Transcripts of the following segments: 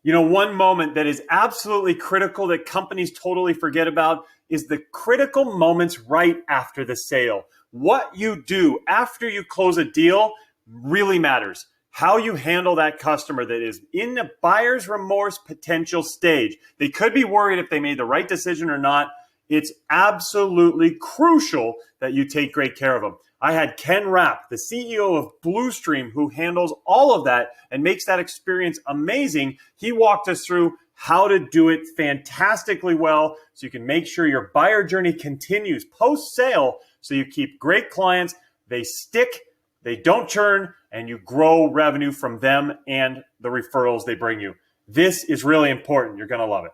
One moment that is absolutely critical that companies totally forget about is the critical moments right after the sale. What you do after you close a deal really matters. How you handle that customer that is in the buyer's remorse potential stage. They could be worried if they made the right decision or not. It's absolutely crucial that you take great care of them. I had Ken Rapp, the CEO of Bluestream, who handles all of that and makes that experience amazing. He walked us through how to do it fantastically well so you can make sure your buyer journey continues post-sale so you keep great clients, they stick, they don't churn, and you grow revenue from them and the referrals they bring you. This is really important. You're going to love it.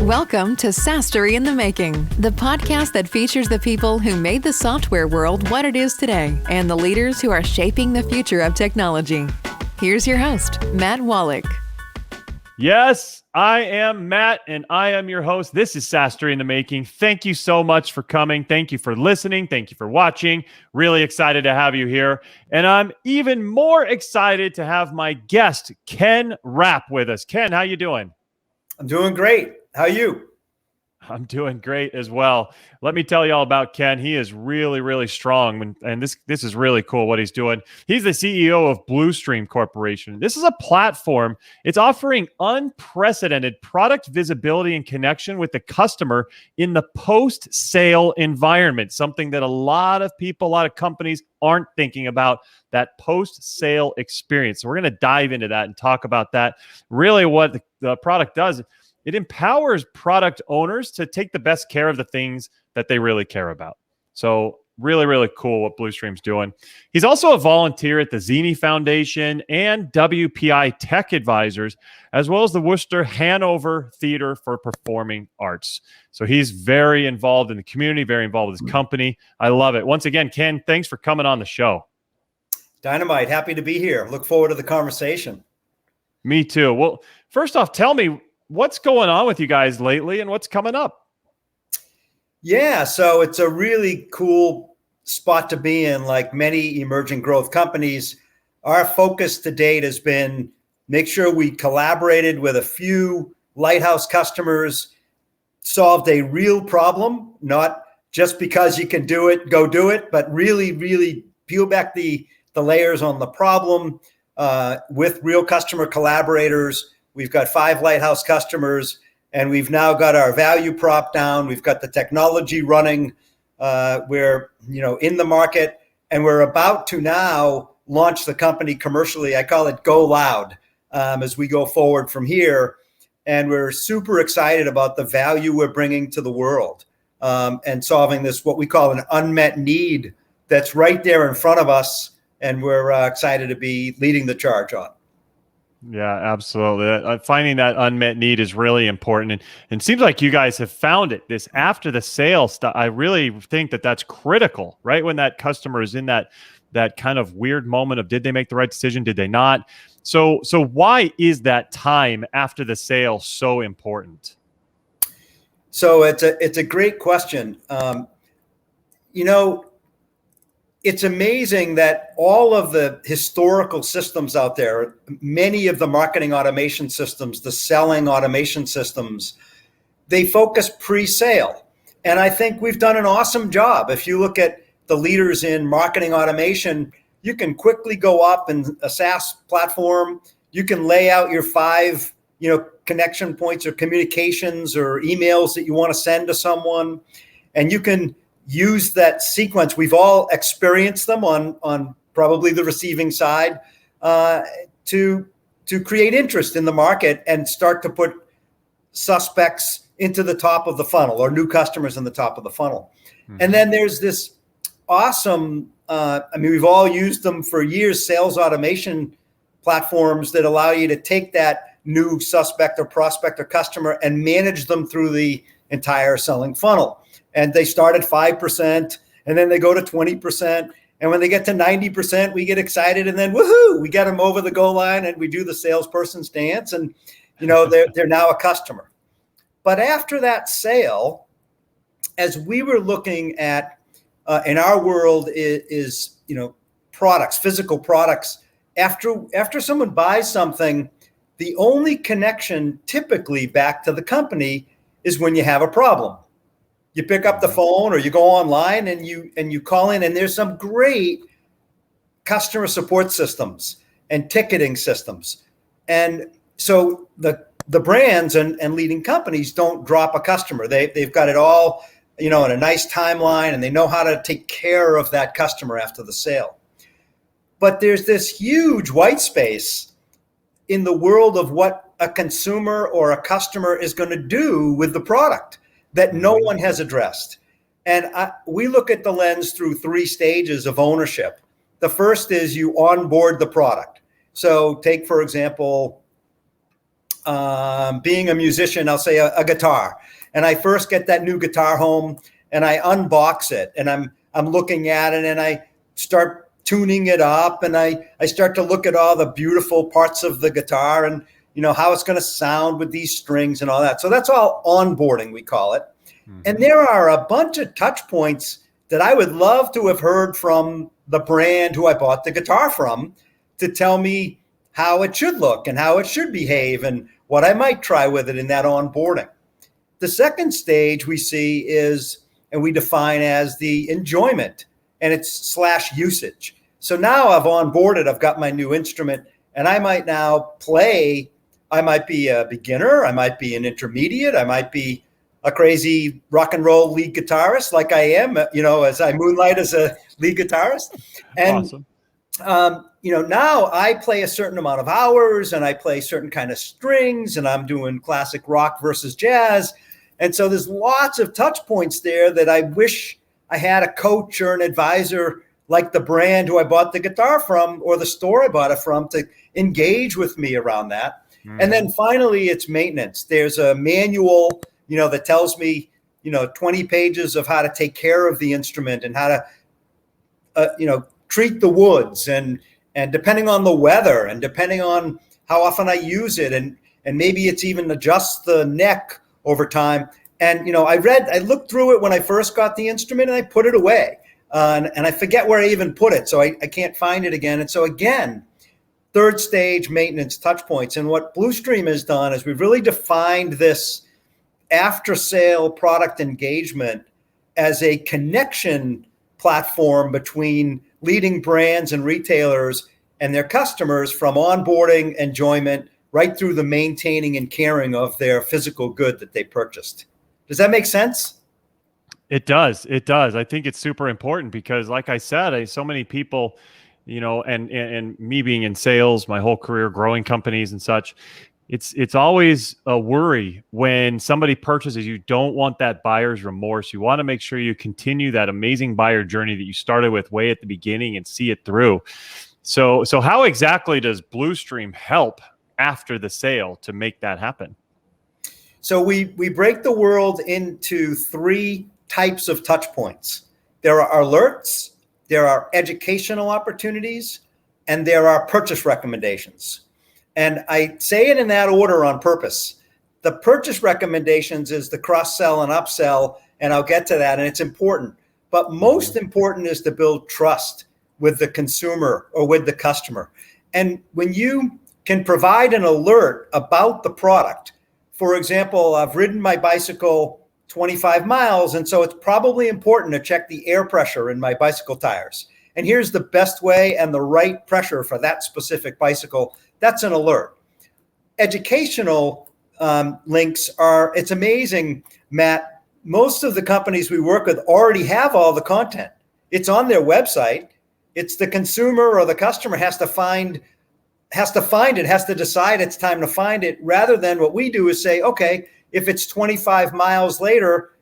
Welcome to SaaS-Story In The Making, the podcast that features the people who made the software world what it is today and the leaders who are shaping the future of technology. Here's your host, Matt Wolach. Yes, I am Matt, and I am your host. This is SaaS-Story In The Making. Thank you so much for coming. Thank you for listening. Thank you for watching. Really excited to have you here. And I'm even more excited to have my guest, Ken Rapp, with us. Ken, how you doing? I'm doing great. How are you? I'm doing great as well. Let me tell you all about Ken. He is really, really strong, and this is really cool what he's doing. He's the CEO of Bluestream Corporation. This is a platform. It's offering unprecedented product visibility and connection with the customer in the post-sale environment, something that a lot of people, a lot of companies aren't thinking about, that post-sale experience. So we're going to dive into that and talk about that. Really what the product does, it empowers product owners to take the best care of the things that they really care about. So really, really cool what Bluestream's doing. He's also a volunteer at the Zini Foundation and WPI Tech Advisors, as well as the Worcester Hanover Theater for Performing Arts. So he's very involved in the community, very involved with his company. I love it. Once again, Ken, thanks for coming on the show. Dynamite. Happy to be here. Look forward to the conversation. Me too. Well, first off, tell me, what's going on with you guys lately and what's coming up? Yeah, so it's a really cool spot to be in. Like many emerging growth companies, our focus to date has been make sure we collaborated with a few lighthouse customers, solved a real problem, not just because you can do it, go do it, but really, really peel back the layers on the problem with real customer collaborators. We've got 5 lighthouse customers, and we've now got our value prop down. We've got the technology running. We're in the market, and we're about to now launch the company commercially. I call it Go Loud as we go forward from here. And we're super excited about the value we're bringing to the world and solving this, what we call an unmet need that's right there in front of us. And we're excited to be leading the charge on. Yeah, absolutely. Finding that unmet need is really important. And it seems like you guys have found it. This after the sale stuff, I really think that that's critical, right? When that customer is in that kind of weird moment of, did they make the right decision? Did they not? So why is that time after the sale so important? So it's a great question. It's amazing that all of the historical systems out there, many of the marketing automation systems, the selling automation systems, they focus pre-sale. And I think we've done an awesome job. If you look at the leaders in marketing automation, you can quickly go up in a SaaS platform. You can lay out your 5, connection points or communications or emails that you want to send to someone. And you can use that sequence. We've all experienced them on probably the receiving side to create interest in the market and start to put suspects into the top of the funnel or new customers in the top of the funnel. Mm-hmm. And then there's this awesome, we've all used them for years, sales automation platforms that allow you to take that new suspect or prospect or customer and manage them through the entire selling funnel. And they start at 5%, and then they go to 20%. And when they get to 90%, we get excited, and then woohoo, we get them over the goal line, and we do the salesperson's dance, and they're now a customer. But after that sale, as we were looking at in our world is products, physical products. After someone buys something, The only connection typically back to the company is when you have a problem. You pick up the phone or you go online and you call in, and there's some great customer support systems and ticketing systems. And so the brands and leading companies don't drop a customer. They've got it all, in a nice timeline, and they know how to take care of that customer after the sale. But there's this huge white space in the world of what a consumer or a customer is going to do with the product that no one has addressed. And we look at the lens through 3 stages of ownership. The first is you onboard the product. So take, for example, being a musician, I'll say a guitar. And I first get that new guitar home and I unbox it and I'm looking at it and I start tuning it up and I start to look at all the beautiful parts of the guitar and how it's going to sound with these strings and all that. So that's all onboarding, we call it. Mm-hmm. And there are a bunch of touch points that I would love to have heard from the brand who I bought the guitar from to tell me how it should look and how it should behave and what I might try with it in that onboarding. The second stage we see is, and we define as the enjoyment, and it's /usage. So now I've onboarded, I've got my new instrument, and I might now play. I might be a beginner, I might be an intermediate, I might be a crazy rock and roll lead guitarist like I am, as I moonlight as a lead guitarist. And, awesome. Now I play a certain amount of hours and I play certain kind of strings and I'm doing classic rock versus jazz. And so there's lots of touch points there that I wish I had a coach or an advisor like the brand who I bought the guitar from or the store I bought it from to engage with me around that. Mm-hmm. And then finally, it's maintenance. There's a manual, that tells me, 20 pages of how to take care of the instrument and how to, treat the woods and depending on the weather and depending on how often I use it and maybe it's even adjust the neck over time. And, I looked through it when I first got the instrument and I put it away and I forget where I even put it. So I can't find it again. And so again, third stage maintenance touch points. And what Bluestream has done is we've really defined this after sale product engagement as a connection platform between leading brands and retailers and their customers from onboarding, enjoyment, right through the maintaining and caring of their physical good that they purchased. Does that make sense? It does. It does. I think it's super important because, like I said, so many people, and me being in sales, my whole career, growing companies and such, it's always a worry when somebody purchases. You don't want that buyer's remorse. You want to make sure you continue that amazing buyer journey that you started with way at the beginning and see it through. So how exactly does Bluestream help after the sale to make that happen? So we break the world into 3 types of touch points. There are alerts, there are educational opportunities, and there are purchase recommendations. And I say it in that order on purpose. The purchase recommendations is the cross-sell and upsell, and I'll get to that, and it's important. But most important is to build trust with the consumer or with the customer. And when you can provide an alert about the product, for example, I've ridden my bicycle 25 miles, and so it's probably important to check the air pressure in my bicycle tires. And here's the best way and the right pressure for that specific bicycle. That's an alert. Educational links it's amazing, Matt. Most of the companies we work with already have all the content. It's on their website. It's the consumer or the customer has to find it, has to decide it's time to find it, rather than what we do is say, okay, if it's 25 miles later,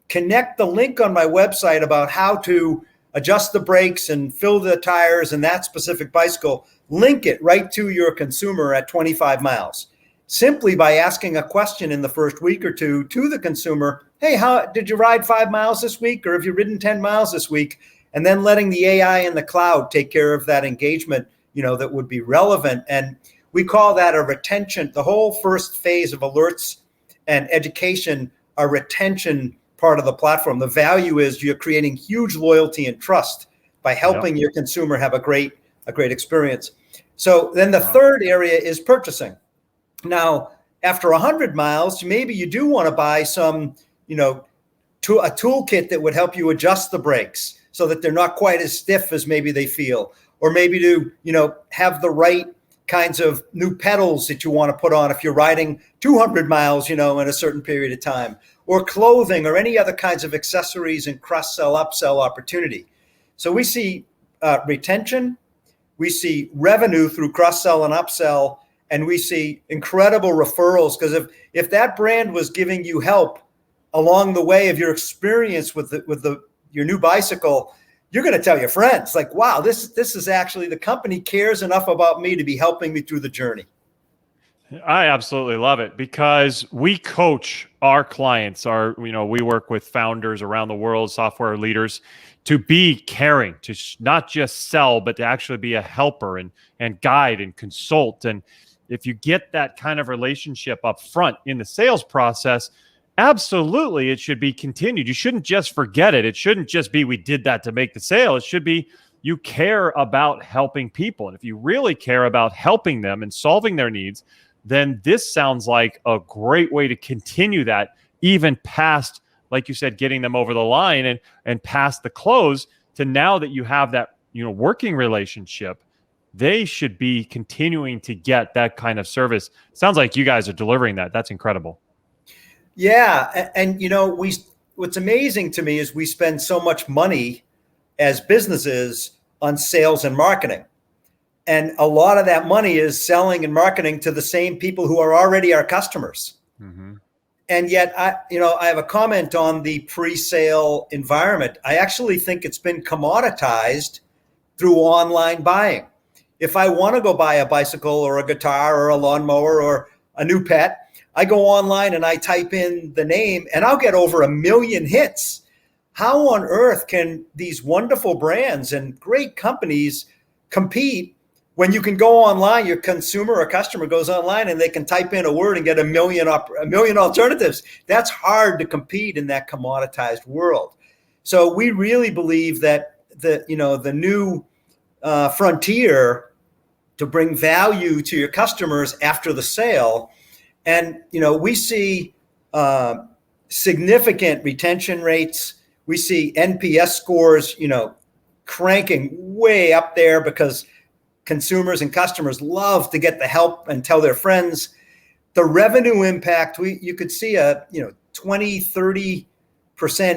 connect the link on my website about how to adjust the brakes and fill the tires and that specific bicycle, link it right to your consumer at 25 miles. Simply by asking a question in the first week or two to the consumer, hey, how did you ride 5 miles this week? Or have you ridden 10 miles this week? And then letting the AI in the cloud take care of that engagement, that would be relevant. And we call that a retention. The whole first phase of alerts and education are retention part of the platform. The value is you're creating huge loyalty and trust by helping your consumer have a great experience. So then the third area is purchasing. Now, after 100 miles, maybe you do want to buy some, a toolkit that would help you adjust the brakes so that they're not quite as stiff as maybe they feel, or maybe to, have the right kinds of new pedals that you want to put on if you're riding 200 miles, in a certain period of time, or clothing or any other kinds of accessories and cross-sell, upsell opportunity. So we see retention, we see revenue through cross-sell and upsell, and we see incredible referrals, because if that brand was giving you help along the way of your experience with your new bicycle, you're going to tell your friends, like, wow, this is actually, the company cares enough about me to be helping me through the journey. I absolutely love it, because we coach our clients. We work with founders around the world, software leaders, to be caring, to not just sell, but to actually be a helper and guide and consult. And if you get that kind of relationship up front in the sales process, absolutely, it should be continued. You shouldn't just forget it. It shouldn't just be, we did that to make the sale. It should be, you care about helping people. And if you really care about helping them and solving their needs, then this sounds like a great way to continue that, even past, like you said, getting them over the line and past the close, to now that you have that, working relationship, they should be continuing to get that kind of service. Sounds like you guys are delivering that. That's incredible. Yeah. And what's amazing to me is we spend so much money as businesses on sales and marketing. And a lot of that money is selling and marketing to the same people who are already our customers. Mm-hmm. And yet, I have a comment on the pre-sale environment. I actually think it's been commoditized through online buying. If I want to go buy a bicycle or a guitar or a lawnmower or a new pet, I go online and I type in the name and I'll get over 1 million hits. How on earth can these wonderful brands and great companies compete when you can go online? Your consumer or customer goes online and they can type in a word and get a million alternatives. That's hard to compete in that commoditized world. So we really believe that the new frontier to bring value to your customers after the sale. And, we see significant retention rates. We see NPS scores, cranking way up there, because consumers and customers love to get the help and tell their friends. The revenue impact, you could see a 20-30%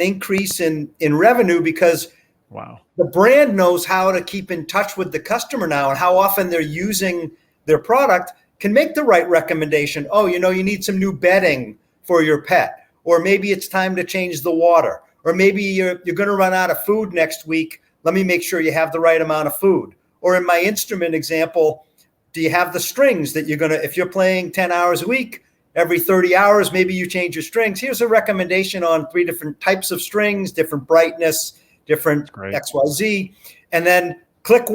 increase in revenue, because wow, the brand knows how to keep in touch with the customer now, and how often they're using their product, can make the right recommendation. Oh, you need some new bedding for your pet, or maybe it's time to change the water, or maybe you're going to run out of food next week. Let me make sure you have the right amount of food. Or in my instrument example, do you have the strings that if you're playing 10 hours a week, every 30 hours, maybe you change your strings. Here's a recommendation on 3 different types of strings, different brightness, different XYZ. And then click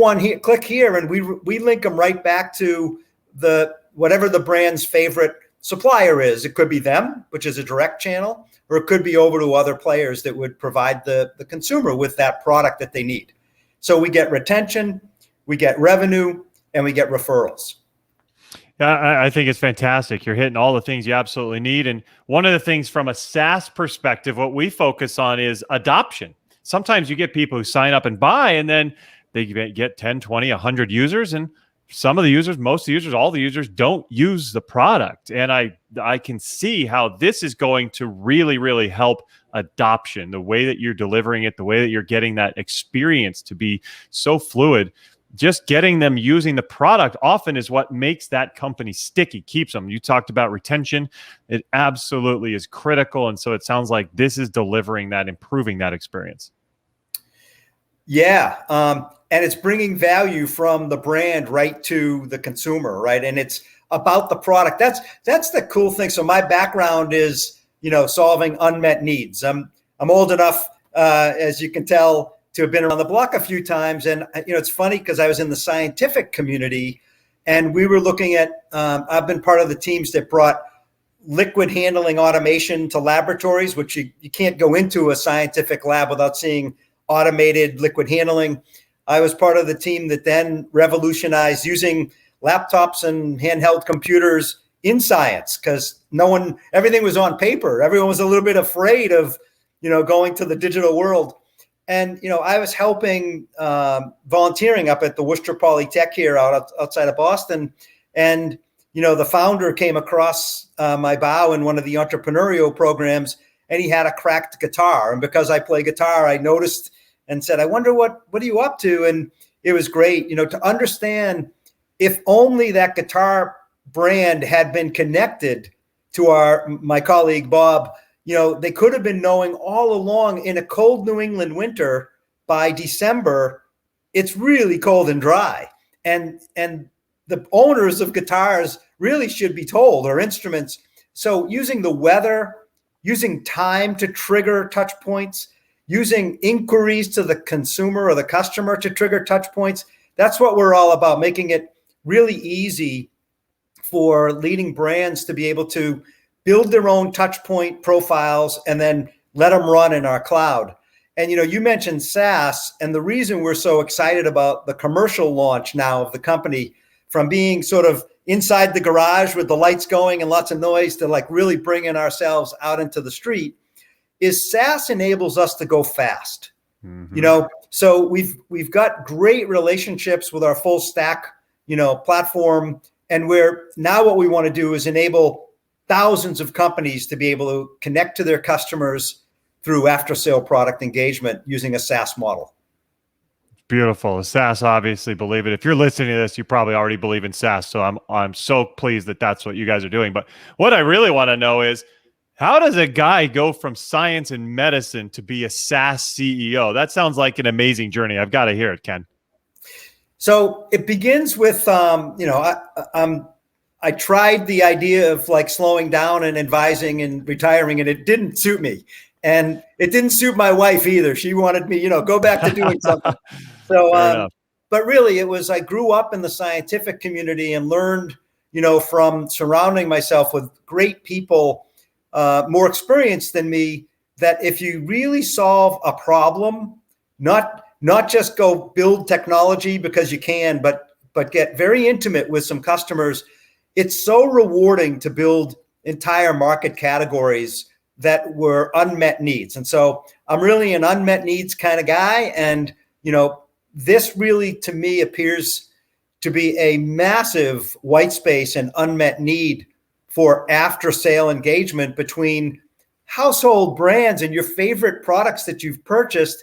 here, and we link them right back to whatever the brand's favorite supplier is. It could be them, which is a direct channel, or it could be over to other players that would provide the consumer with that product that they need. So we get retention, we get revenue, and we get referrals. Yeah, I think it's fantastic. You're hitting all the things you absolutely need. And one of the things from a SaaS perspective, what we focus on is adoption. Sometimes you get people who sign up and buy, and then they get 10, 20, 100 users, and some of the users, most of the users, all the users don't use the product. And I can see how this is going to really, really help adoption, the way that you're delivering it, the way that you're getting that experience to be so fluid. Just getting them using the product often is what makes that company sticky, keeps them. You talked about retention. It absolutely is critical. And so it sounds like this is delivering that, improving that experience. Yeah. And it's bringing value from the brand right to the consumer, right? And it's about the product. That's the cool thing. So my background is, solving unmet needs. I'm old enough, as you can tell, to have been around the block a few times. And, it's funny because I was in the scientific community, and we were looking at, I've been part of the teams that brought liquid handling automation to laboratories, which you can't go into a scientific lab without seeing automated liquid handling. I was part of the team that then revolutionized using laptops and handheld computers in science because everything was on paper. Everyone was a little bit afraid of, going to the digital world. And, I was helping volunteering up at the Worcester Polytech here outside of Boston. And, the founder came across my bow in one of the entrepreneurial programs, and he had a cracked guitar. And because I play guitar, I noticed and said, I wonder what are you up to? And it was great, to understand if only that guitar brand had been connected to my colleague, Bob, they could have been knowing all along in a cold New England winter by December, it's really cold and dry. And the owners of guitars really should be told, or instruments. So using the weather, using time to trigger touch points, using inquiries to the consumer or the customer to trigger touch points, that's what we're all about, making it really easy for leading brands to be able to build their own touch point profiles and then let them run in our cloud. And, you mentioned SaaS, and the reason we're so excited about the commercial launch now of the company, from being sort of inside the garage with the lights going and lots of noise to like really bringing ourselves out into the street, is SaaS enables us to go fast. Mm-hmm. So we've got great relationships with our full stack, platform. And what we want to do is enable thousands of companies to be able to connect to their customers through after-sale product engagement using a SaaS model. Beautiful. SaaS, obviously, believe it. If you're listening to this, you probably already believe in SaaS. So I'm so pleased that that's what you guys are doing. But what I really want to know is, how does a guy go from science and medicine to be a SaaS CEO? That sounds like an amazing journey. I've got to hear it, Ken. So it begins with, I tried the idea of like slowing down and advising and retiring, and it didn't suit me. And it didn't suit my wife either. She wanted me, go back to doing something. So, but really I grew up in the scientific community and learned, from surrounding myself with great people, more experienced than me, that if you really solve a problem, not just go build technology because you can, but get very intimate with some customers, it's so rewarding to build entire market categories that were unmet needs. And so I'm really an unmet needs kind of guy. And, this really, to me, appears to be a massive white space and unmet need for after sale engagement between household brands and your favorite products that you've purchased.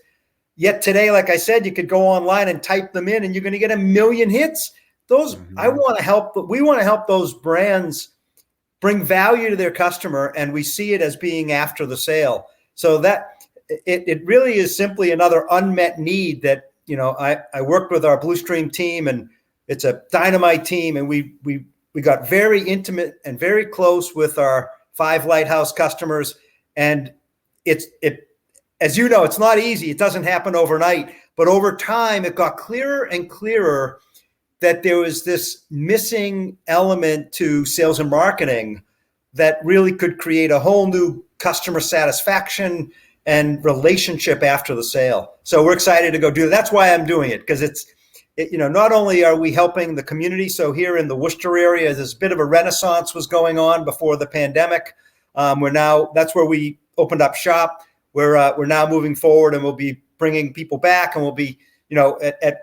Yet today, like I said, you could go online and type them in and you're going to get 1 million hits. We want to help those brands bring value to their customer, and we see it as being after the sale. So that it really is simply another unmet need that, I worked with our Bluestream team, and it's a dynamite team. And we got very intimate and very close with our 5 lighthouse customers. And as you know, it's not easy. It doesn't happen overnight, but over time it got clearer and clearer that there was this missing element to sales and marketing that really could create a whole new customer satisfaction and relationship after the sale. So we're excited to go do that. That's why I'm doing it, because not only are we helping the community. So here in the Worcester area, there's a bit of a renaissance was going on before the pandemic. That's where we opened up shop. We're now moving forward, and we'll be bringing people back, and we'll be, at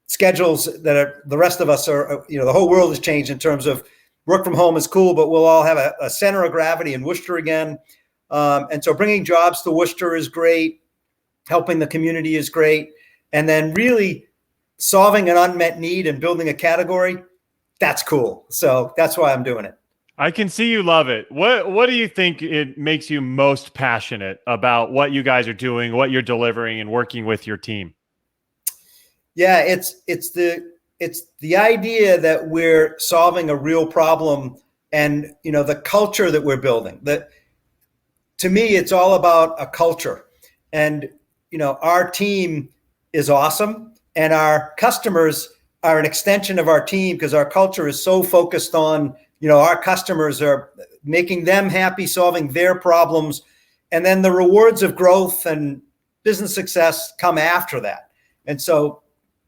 schedules that are, the rest of us are, the whole world has changed in terms of work from home is cool, but we'll all have a center of gravity in Worcester again. And so bringing jobs to Worcester is great. Helping the community is great. And then really solving an unmet need and building a category, that's cool. So that's why I'm doing it. I can see you love it. What do you think it makes you most passionate about what you guys are doing, what you're delivering, and working with your team? Yeah, it's the idea that we're solving a real problem, and the culture that we're building. That, to me, it's all about a culture. And our team is awesome, and our customers are an extension of our team, because our culture is so focused on, our customers are making them happy, solving their problems, and then the rewards of growth and business success come after that. And so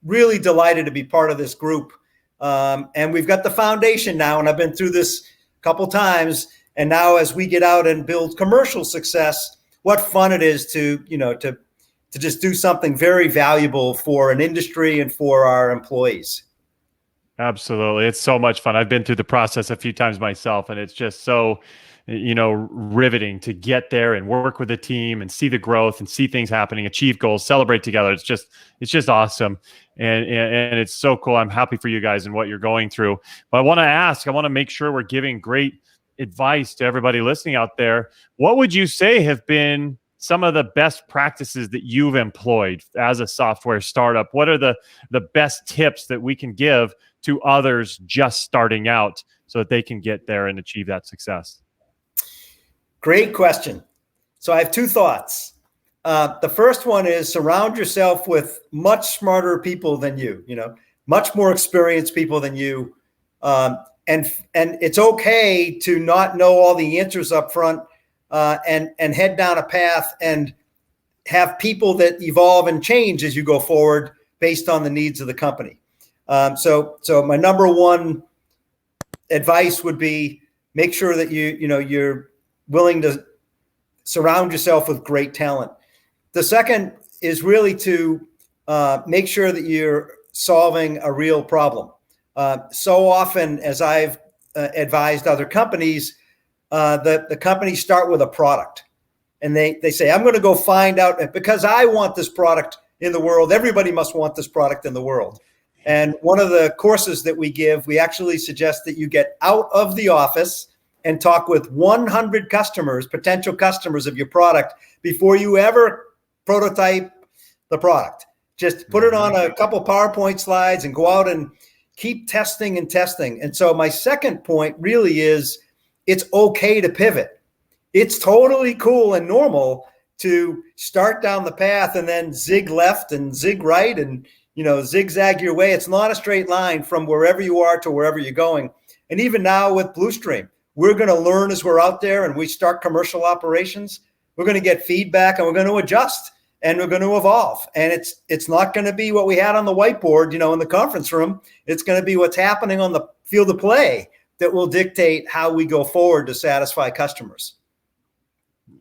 really delighted to be part of this group. And we've got the foundation now, and I've been through this couple times. And now as we get out and build commercial success, what fun it is to just do something very valuable for an industry and for our employees. Absolutely. It's so much fun. I've been through the process a few times myself, and it's just so, riveting to get there and work with a team and see the growth and see things happening, achieve goals, celebrate together. It's just awesome. And it's so cool. I'm happy for you guys and what you're going through. But I want to make sure we're giving great advice to everybody listening out there. What would you say have been some of the best practices that you've employed as a software startup? What are the best tips that we can give to others just starting out so that they can get there and achieve that success? Great question. So I have two thoughts. The first one is surround yourself with much smarter people than you, much more experienced people than you. And it's okay to not know all the answers up front, and head down a path and have people that evolve and change as you go forward based on the needs of the company. So my number one advice would be make sure that you're willing to surround yourself with great talent. The second is really to make sure that you're solving a real problem. So often, as I've advised other companies, the companies start with a product, and they say, I'm going to go find out, because I want this product in the world. Everybody must want this product in the world. And one of the courses that we give, we actually suggest that you get out of the office and talk with 100 customers, potential customers of your product, before you ever prototype the product. Just put it on a couple PowerPoint slides and go out and keep testing and testing. And so my second point really is it's okay to pivot. It's totally cool and normal to start down the path and then zig left and zig right and zigzag your way. It's not a straight line from wherever you are to wherever you're going. And even now with Bluestream, we're going to learn as we're out there and we start commercial operations. We're going to get feedback and we're going to adjust and we're going to evolve. And it's not going to be what we had on the whiteboard, in the conference room. It's going to be what's happening on the field of play that will dictate how we go forward to satisfy customers.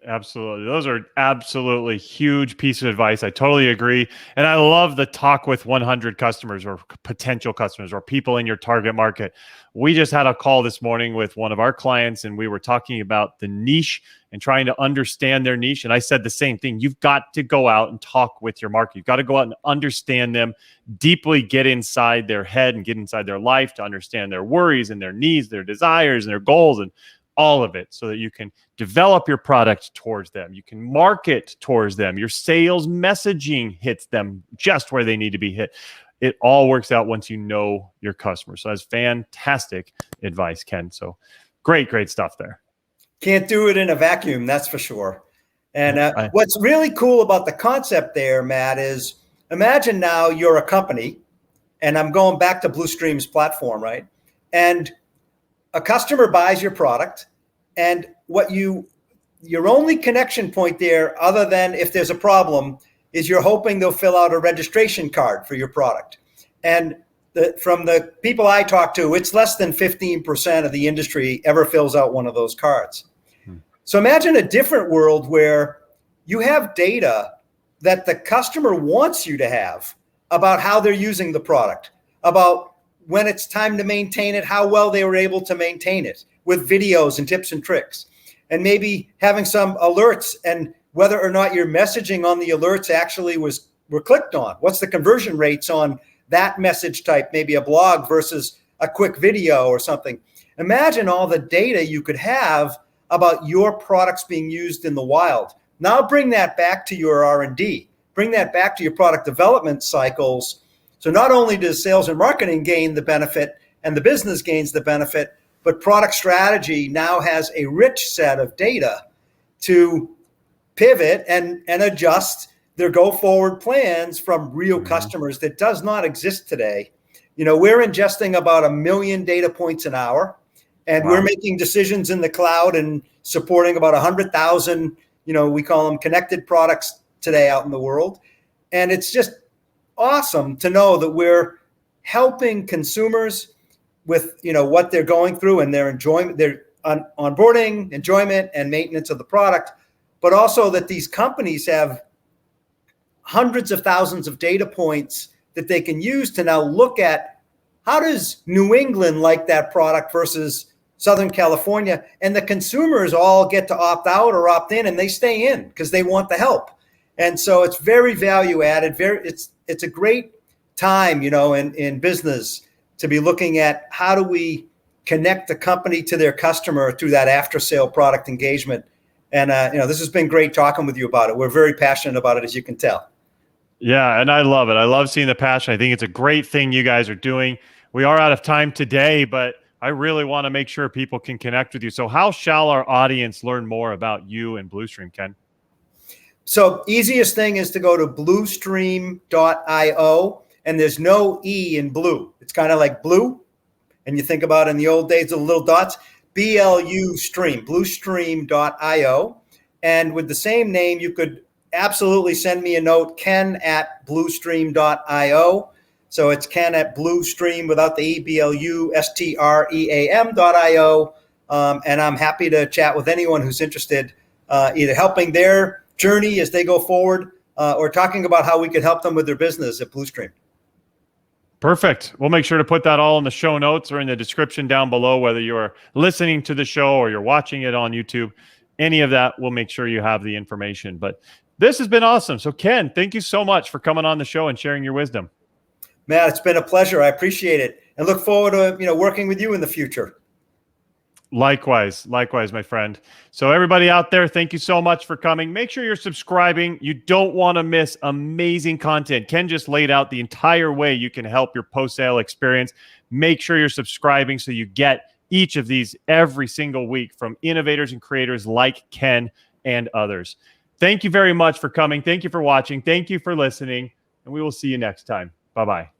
Absolutely. Those are absolutely huge piece of advice. I totally agree. And I love the talk with 100 customers or potential customers or people in your target market. We just had a call this morning with one of our clients, and we were talking about the niche and trying to understand their niche. And I said the same thing. You've got to go out and talk with your market. You've got to go out and understand them, deeply get inside their head and get inside their life to understand their worries and their needs, their desires and their goals and all of it, so that you can develop your product towards them. You can market towards them. Your sales messaging hits them just where they need to be hit. It all works out once you know your customer. So that's fantastic advice, Ken. So great stuff there. Can't do it in a vacuum, that's for sure. And what's really cool about the concept there, Matt, is imagine now you're a company, and I'm going back to Bluestream's platform, right? And a customer buys your product, and your only connection point there, other than if there's a problem, is you're hoping they'll fill out a registration card for your product. And from the people I talk to, it's less than 15% of the industry ever fills out one of those cards. So imagine a different world where you have data that the customer wants you to have about how they're using the product, about when it's time to maintain it, how well they were able to maintain it, with videos and tips and tricks, and maybe having some alerts and whether or not your messaging on the alerts actually were clicked on. What's the conversion rates on that message type, maybe a blog versus a quick video or something. Imagine all the data you could have about your products being used in the wild. Now bring that back to your R&D, bring that back to your product development cycles. So not only does sales and marketing gain the benefit and the business gains the benefit, but product strategy now has a rich set of data to pivot and adjust their go-forward plans from real customers that does not exist today. We're ingesting about 1 million data points an hour, and we're making decisions in the cloud and supporting about 100,000, we call them connected products today out in the world. And it's just awesome to know that we're helping consumers with what they're going through and their enjoyment, their onboarding, enjoyment, and maintenance of the product, but also that these companies have hundreds of thousands of data points that they can use to now look at how does New England like that product versus Southern California, and the consumers all get to opt out or opt in, and they stay in because they want the help. And so it's very value added. It's a great time, in business to be looking at how do we connect the company to their customer through that after sale product engagement. And this has been great talking with you about it. We're very passionate about it, as you can tell. Yeah, and I love it. I love seeing the passion. I think it's a great thing you guys are doing. We are out of time today, but I really want to make sure people can connect with you. So how shall our audience learn more about you and Bluestream, Ken? So easiest thing is to go to bluestream.io, and there's no E in blue. It's kind of like blue. And you think about in the old days, the little dots, BLU stream, bluestream.io. And with the same name, you could absolutely send me a note, ken@bluestream.io. So it's Ken at Bluestream without the E, BLUSTREAM.io. And I'm happy to chat with anyone who's interested, either helping their journey as they go forward or talking about how we could help them with their business at Bluestream. Perfect. We'll make sure to put that all in the show notes or in the description down below, whether you're listening to the show or you're watching it on YouTube. Any of that, we'll make sure you have the information. But this has been awesome. So Ken, thank you so much for coming on the show and sharing your wisdom. Matt, it's been a pleasure. I appreciate it, and look forward to working with you in the future. Likewise, my friend. So everybody out there, thank you so much for coming. Make sure you're subscribing. You don't want to miss amazing content. Ken just laid out the entire way you can help your post-sale experience. Make sure you're subscribing so you get each of these every single week from innovators and creators like Ken and others. Thank you very much for coming. Thank you for watching. Thank you for listening, and we will see you next time. Bye-bye.